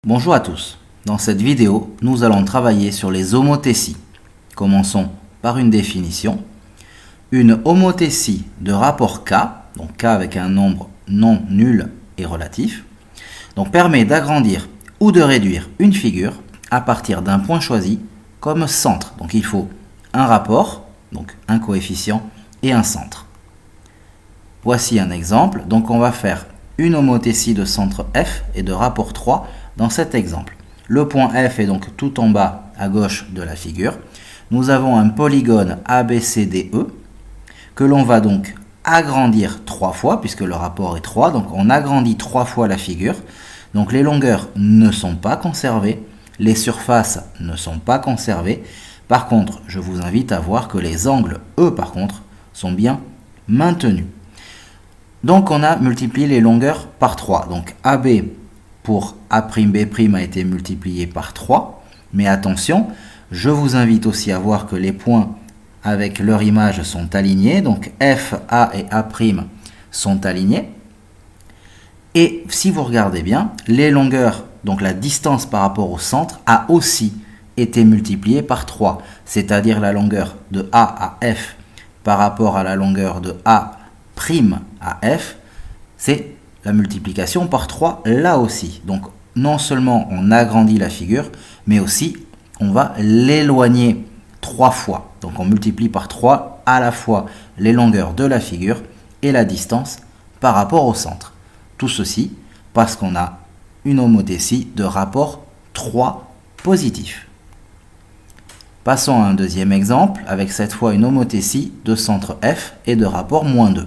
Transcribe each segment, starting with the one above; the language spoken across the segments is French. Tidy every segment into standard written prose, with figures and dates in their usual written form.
Bonjour à tous. Dans cette vidéo, nous allons travailler sur les homothéties. Commençons par une définition. Une homothétie de rapport K, donc K avec un nombre non nul et relatif, donc permet d'agrandir ou de réduire une figure à partir d'un point choisi comme centre. Donc il faut un rapport, donc un coefficient et un centre. Voici un exemple. Donc on va faire une homothétie de centre F et de rapport 3 dans cet exemple. Le point F est donc tout en bas à gauche de la figure. Nous avons un polygone ABCDE que l'on va donc agrandir 3 fois puisque le rapport est 3. Donc on agrandit 3 fois la figure. Donc les longueurs ne sont pas conservées, les surfaces ne sont pas conservées. Par contre, je vous invite à voir que les angles, eux, par contre, sont bien maintenus. Donc on a multiplié les longueurs par 3. Donc AB pour A'B' a été multiplié par 3. Mais attention, je vous invite aussi à voir que les points avec leur image sont alignés. Donc F, A et A' sont alignés. Et si vous regardez bien, les longueurs, donc la distance par rapport au centre, a aussi été multipliée par 3. C'est-à-dire la longueur de A à F par rapport à la longueur de A' à F, c'est la multiplication par 3 là aussi. Donc non seulement on agrandit la figure, mais aussi on va l'éloigner 3 fois. Donc on multiplie par 3 à la fois les longueurs de la figure et la distance par rapport au centre. Tout ceci parce qu'on a une homothétie de rapport 3 positif. Passons à un deuxième exemple avec cette fois une homothétie de centre F et de rapport -2.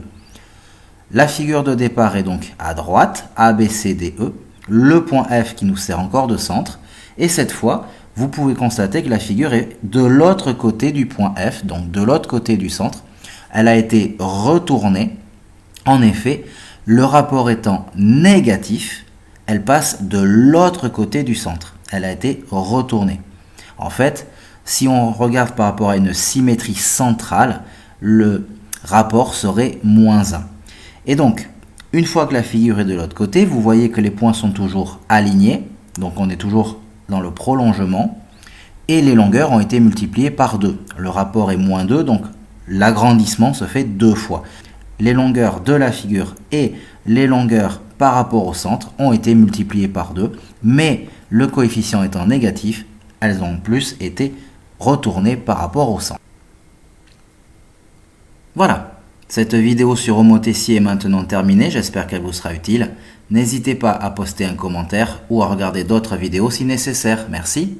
La figure de départ est donc à droite, ABCDE, le point F qui nous sert encore de centre. Et cette fois, vous pouvez constater que la figure est de l'autre côté du point F, donc de l'autre côté du centre. Elle a été retournée. En effet, le rapport étant négatif, elle passe de l'autre côté du centre. Elle a été retournée. En fait, si on regarde par rapport à une symétrie centrale, le rapport serait -1. Et donc, une fois que la figure est de l'autre côté, vous voyez que les points sont toujours alignés. Donc on est toujours dans le prolongement. Et les longueurs ont été multipliées par 2. Le rapport est -2, donc l'agrandissement se fait 2 fois. Les longueurs de la figure et les longueurs par rapport au centre ont été multipliées par 2. Mais le coefficient étant négatif, elles ont plus été retournées par rapport au centre. Voilà. Cette vidéo sur homothétie est maintenant terminée, j'espère qu'elle vous sera utile. N'hésitez pas à poster un commentaire ou à regarder d'autres vidéos si nécessaire. Merci.